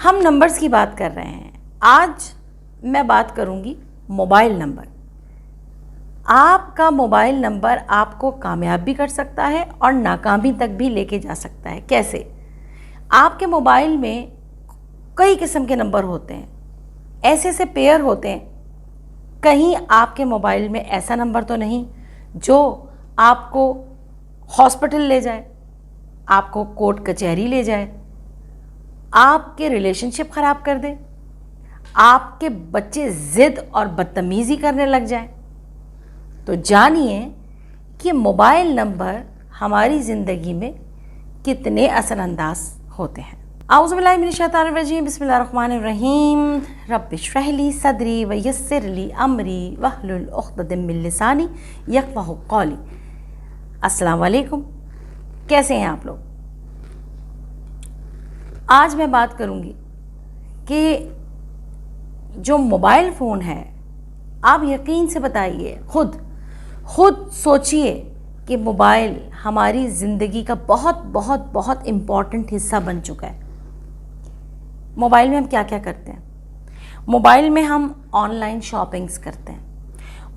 हम नंबर्स की बात कर रहे हैं। आज मैं बात करूंगी मोबाइल नंबर। आपका मोबाइल नंबर आपको कामयाब भी कर सकता है और नाकामी तक भी लेके जा सकता है। कैसे? आपके मोबाइल में कई किस्म के नंबर होते हैं, ऐसे ऐसे पेयर होते हैं। कहीं आपके मोबाइल में ऐसा नंबर तो नहीं जो आपको हॉस्पिटल ले जाए, आपको कोर्ट कचहरी ले जाए, आपके रिलेशनशिप ख़राब कर दे, आपके बच्चे ज़िद और बदतमीज़ी करने लग जाए। तो जानिए कि मोबाइल नंबर हमारी ज़िंदगी में कितने असरअंदाज होते हैं। आऊज़ु बिल्लाहि मिनश शैतानिर रजीम, बिस्मिल्लाहिर्रहमानिर्रहीम। रब्बि इश्रह ली सदरी व यस्सिर ली अमरी वहलुल उक़दतम मिन लिसानी यफ़क़हू क़ौली। अस्सलाम वालेकुम, कैसे हैं आप लोग? आज मैं बात करूंगी कि जो मोबाइल फ़ोन है, आप यकीन से बताइए, खुद सोचिए कि मोबाइल हमारी ज़िंदगी का बहुत बहुत बहुत इम्पॉर्टेंट हिस्सा बन चुका है। मोबाइल में हम क्या क्या करते हैं? मोबाइल में हम ऑनलाइन शॉपिंग्स करते हैं।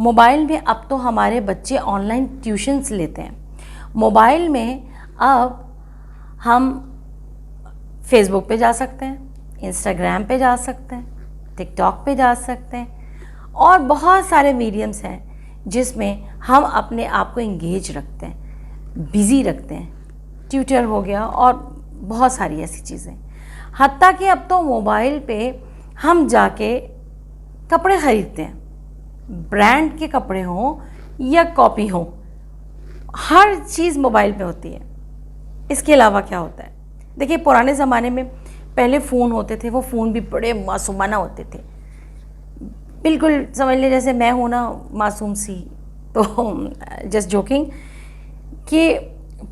मोबाइल में अब तो हमारे बच्चे ऑनलाइन ट्यूशन्स लेते हैं। मोबाइल में अब हम फेसबुक पे जा सकते हैं, इंस्टाग्राम पे जा सकते हैं, टिकटॉक पे जा सकते हैं और बहुत सारे मीडियम्स हैं जिसमें हम अपने आप को इंगेज रखते हैं, बिज़ी रखते हैं। ट्विटर हो गया और बहुत सारी ऐसी चीज़ें। हत्ता कि अब तो मोबाइल पे हम जाके कपड़े ख़रीदते हैं, ब्रांड के कपड़े हों या कॉपी हों, हर चीज़ मोबाइल पे होती है। इसके अलावा क्या होता है? देखिए, पुराने ज़माने में पहले फ़ोन होते थे, वो फ़ोन भी बड़े मासूमाना होते थे। बिल्कुल समझ लें जैसे मैं हूँ ना मासूम सी, तो जस्ट जोकिंग कि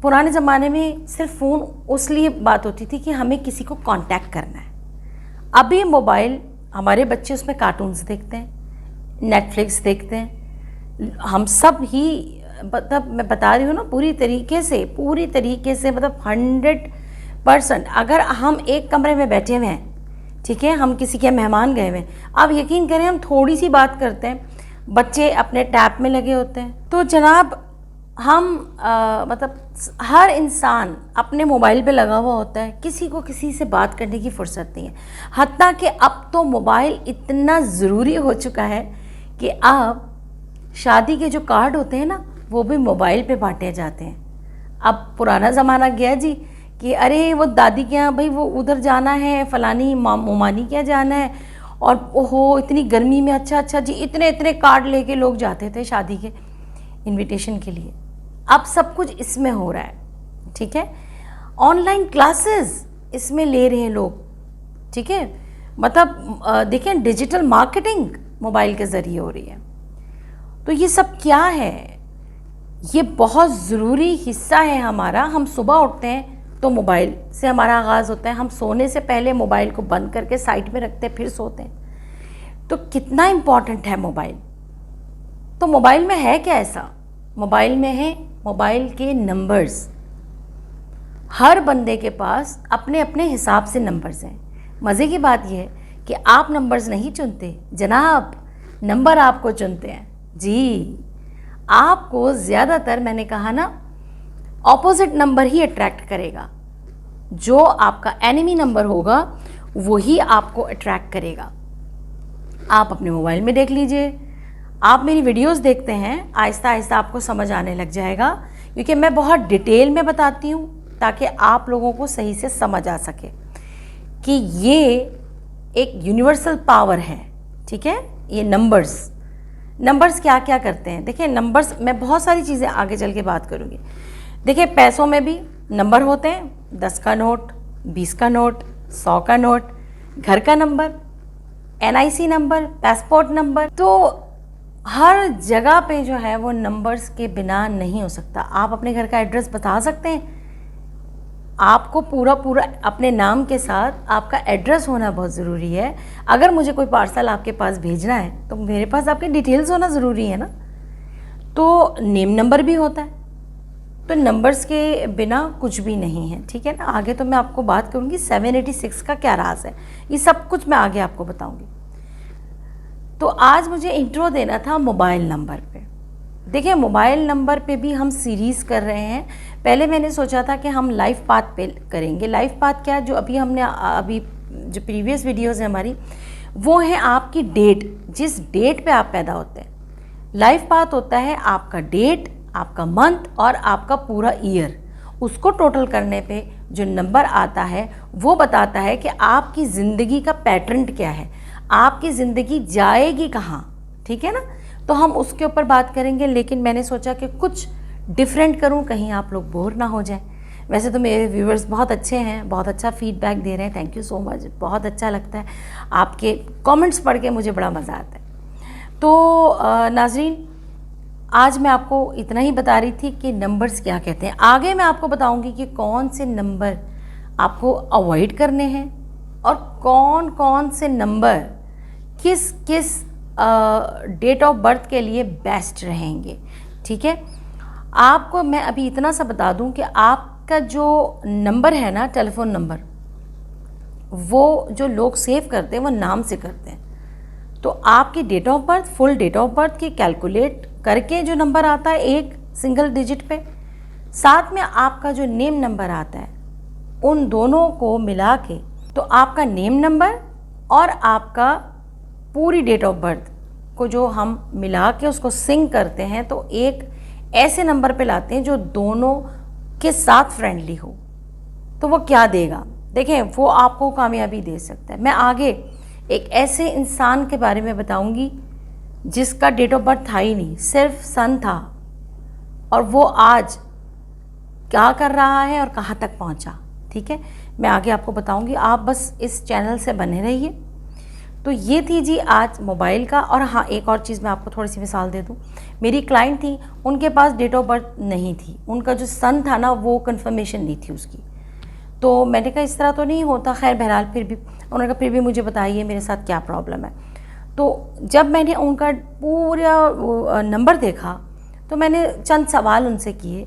पुराने ज़माने में सिर्फ फ़ोन उस लिए बात होती थी कि हमें किसी को कांटेक्ट करना है। अभी मोबाइल, हमारे बच्चे उसमें कार्टून्स देखते हैं, नेटफ्लिक्स देखते हैं। हम सब ही, मतलब मैं बता रही हूँ ना, पूरी तरीके से मतलब 100%। अगर हम एक कमरे में बैठे हुए हैं, ठीक है, हम किसी के मेहमान गए हुए हैं, अब यकीन करें हम थोड़ी सी बात करते हैं, बच्चे अपने टैब में लगे होते हैं। तो जनाब हम मतलब हर इंसान अपने मोबाइल पे लगा हुआ होता है, किसी को किसी से बात करने की फुर्सत नहीं है। हत्ता कि अब तो मोबाइल इतना ज़रूरी हो चुका है कि अब शादी के जो कार्ड होते हैं ना, वो भी मोबाइल पे बांटे जाते हैं। अब पुराना ज़माना गया जी कि अरे वो दादी के यहाँ भाई वो उधर जाना है, फ़लानी मोमानी के यहाँ जाना है, और ओहो इतनी गर्मी में अच्छा जी इतने इतने कार्ड लेके लोग जाते थे शादी के इनविटेशन के लिए। अब सब कुछ इसमें हो रहा है, ठीक है। ऑनलाइन क्लासेस इसमें ले रहे हैं लोग, ठीक है। मतलब देखें, डिजिटल मार्केटिंग मोबाइल के ज़रिए हो रही है। तो ये सब क्या है? ये बहुत ज़रूरी हिस्सा है हमारा। हम सुबह उठते हैं तो मोबाइल से हमारा आगाज़ होता है। हम सोने से पहले मोबाइल को बंद करके साइड में रखते हैं, फिर सोते हैं। तो कितना इम्पॉर्टेंट है मोबाइल। तो मोबाइल में है क्या ऐसा? मोबाइल में है मोबाइल के नंबर्स। हर बंदे के पास अपने अपने हिसाब से नंबर्स हैं। मज़े की बात यह है कि आप नंबर्स नहीं चुनते जनाब, नंबर आपको चुनते हैं। जी, आपको ज़्यादातर, मैंने कहा ना, ऑपोजिट नंबर ही अट्रैक्ट करेगा। जो आपका एनिमी नंबर होगा वही आपको अट्रैक्ट करेगा। आप अपने मोबाइल में देख लीजिए, आप मेरी वीडियोस देखते हैं, आहिस्ता आहिस्ता आपको समझ आने लग जाएगा, क्योंकि मैं बहुत डिटेल में बताती हूँ ताकि आप लोगों को सही से समझ आ सके कि ये एक यूनिवर्सल पावर है, ठीक है। ये नंबर्स क्या क्या करते हैं? देखिए, नंबर्स, मैं बहुत सारी चीज़ें आगे चल के बात करूँगी। देखिए, पैसों में भी नंबर होते हैं, 10 का नोट, 20 का नोट, 100 का नोट, घर का number, NIC number, passport number. तो हर जगह पे जो है वो नंबर्स के बिना नहीं हो सकता। आप अपने घर का एड्रेस बता सकते हैं? आपको पूरा अपने नाम के साथ आपका एड्रेस होना बहुत ज़रूरी है। अगर मुझे कोई पार्सल आपके पास भेजना है तो मेरे पास आपके डिटेल्स होना ज़रूरी है ना। तो नेम नंबर भी होता है। तो नंबर्स के बिना कुछ भी नहीं है, ठीक है ना। आगे तो मैं आपको बात करूँगी 786 का क्या राज है, ये सब कुछ मैं आगे आपको बताऊँगी। तो आज मुझे इंट्रो देना था मोबाइल नंबर पे। देखिए, मोबाइल नंबर पे भी हम सीरीज़ कर रहे हैं। पहले मैंने सोचा था कि हम लाइफ पाथ पे करेंगे। लाइफ पाथ क्या, जो अभी जो प्रीवियस वीडियोज़ हैं हमारी, वो है आपकी डेट, जिस डेट पे आप पैदा होते हैं। लाइफ पाथ होता है आपका डेट, आपका मंथ और आपका पूरा ईयर, उसको टोटल करने पे जो नंबर आता है वो बताता है कि आपकी ज़िंदगी का पैटर्न क्या है, आपकी ज़िंदगी जाएगी कहाँ, ठीक है ना। तो हम उसके ऊपर बात करेंगे, लेकिन मैंने सोचा कि कुछ डिफरेंट करूं, कहीं आप लोग बोर ना हो जाएं। वैसे तो मेरे व्यूअर्स बहुत अच्छे हैं, बहुत अच्छा फीडबैक दे रहे हैं, थैंक यू सो मच, बहुत अच्छा लगता है। आपके कमेंट्स पढ़ के मुझे बड़ा मज़ा आता है। तो नाजरीन, आज मैं आपको इतना ही बता रही थी कि नंबर्स क्या कहते हैं। आगे मैं आपको बताऊंगी कि कौन से नंबर आपको अवॉइड करने हैं और कौन कौन से नंबर किस किस डेट ऑफ बर्थ के लिए बेस्ट रहेंगे, ठीक है। आपको मैं अभी इतना सा बता दूं कि आपका जो नंबर है ना, टेलीफोन नंबर, वो जो लोग सेव करते हैं वो नाम से करते हैं। तो आपकी date of birth, full date of birth की कैलकुलेट करके जो नंबर आता है एक सिंगल डिजिट पे, साथ में आपका जो नेम नंबर आता है, उन दोनों को मिला के, तो आपका नेम नंबर और आपका पूरी डेट ऑफ बर्थ को जो हम मिला के उसको सिंक करते हैं, तो एक ऐसे नंबर पे लाते हैं जो दोनों के साथ फ्रेंडली हो। तो वो क्या देगा, देखें, वो आपको कामयाबी दे सकता है। मैं आगे एक ऐसे इंसान के बारे में बताऊंगी जिसका डेट ऑफ बर्थ था ही नहीं, सिर्फ सन था, और वो आज क्या कर रहा है और कहाँ तक पहुँचा, ठीक है। मैं आगे आपको बताऊंगी, आप बस इस चैनल से बने रहिए। तो ये थी जी आज मोबाइल का। और हाँ, एक और चीज़ मैं आपको थोड़ी सी मिसाल दे दूँ। मेरी क्लाइंट थी, उनके पास डेट ऑफ बर्थ नहीं थी, उनका जो सन था ना वो कंफर्मेशन नहीं थी उसकी। तो मैंने कहा इस तरह तो नहीं होता, खैर बहरहाल फिर भी उन्होंने कहा फिर भी मुझे बताइए मेरे साथ क्या प्रॉब्लम है। तो जब मैंने उनका पूरा नंबर देखा तो मैंने चंद सवाल उनसे किए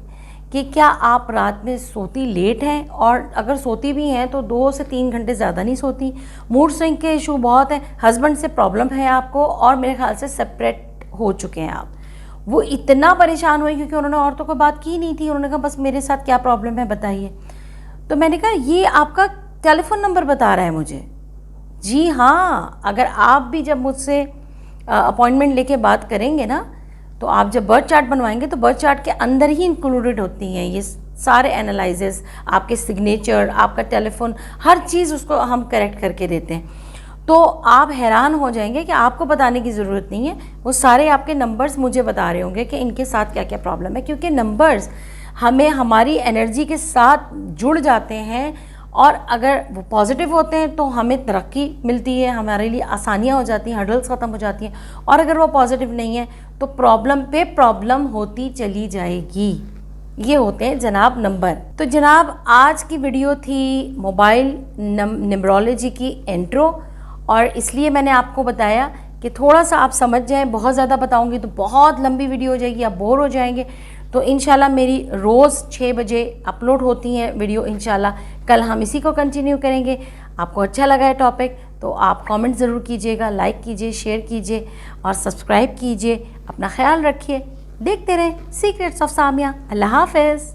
कि क्या आप रात में सोती लेट हैं, और अगर सोती भी हैं तो 2 से 3 घंटे ज़्यादा नहीं सोती, मूड स्विंग के इशू बहुत हैं, हस्बैंड से प्रॉब्लम है आपको, और मेरे ख्याल से सेपरेट हो चुके हैं आप। वो इतना परेशान हुए क्योंकि उन्होंने औरतों को बात की नहीं थी, उन्होंने कहा बस मेरे साथ क्या प्रॉब्लम है बताइए। तो मैंने कहा ये आपका टेलीफोन नंबर बता रहा है मुझे। जी हाँ, अगर आप भी जब मुझसे अपॉइंटमेंट लेके बात करेंगे ना, तो आप जब बर्थ चार्ट बनवाएंगे तो बर्थ चार्ट के अंदर ही इंक्लूडेड होती हैं ये सारे एनालिसिस, आपके सिग्नेचर, आपका टेलीफोन, हर चीज़ उसको हम करेक्ट करके देते हैं। तो आप हैरान हो जाएंगे कि आपको बताने की ज़रूरत नहीं है, वो सारे आपके नंबर्स मुझे बता रहे होंगे कि इनके साथ क्या क्या प्रॉब्लम है, क्योंकि नंबर्स हमें हमारी एनर्जी के साथ जुड़ जाते हैं, और अगर वो पॉजिटिव होते हैं तो हमें तरक्की मिलती है, हमारे लिए आसानियाँ हो जाती हैं, हर्डल्स ख़त्म हो जाती हैं, और अगर वो पॉजिटिव नहीं है तो प्रॉब्लम पे प्रॉब्लम होती चली जाएगी। ये होते हैं जनाब नंबर। तो जनाब आज की वीडियो थी मोबाइल न्यूमरोलॉजी की इंट्रो, और इसलिए मैंने आपको बताया कि थोड़ा सा आप समझ जाएं। बहुत ज़्यादा बताऊंगी तो बहुत लंबी वीडियो हो जाएगी, आप बोर हो जाएंगे। तो इंशाल्लाह मेरी रोज़ 6 बजे अपलोड होती हैं वीडियो। इंशाल्लाह कल हम इसी को कंटिन्यू करेंगे। आपको अच्छा लगा है टॉपिक तो आप कमेंट ज़रूर कीजिएगा, लाइक कीजिए, शेयर कीजिए और सब्सक्राइब कीजिए। अपना ख्याल रखिए, देखते रहें सीक्रेट्स ऑफ सामिया। अल्लाह हाफ़िज़।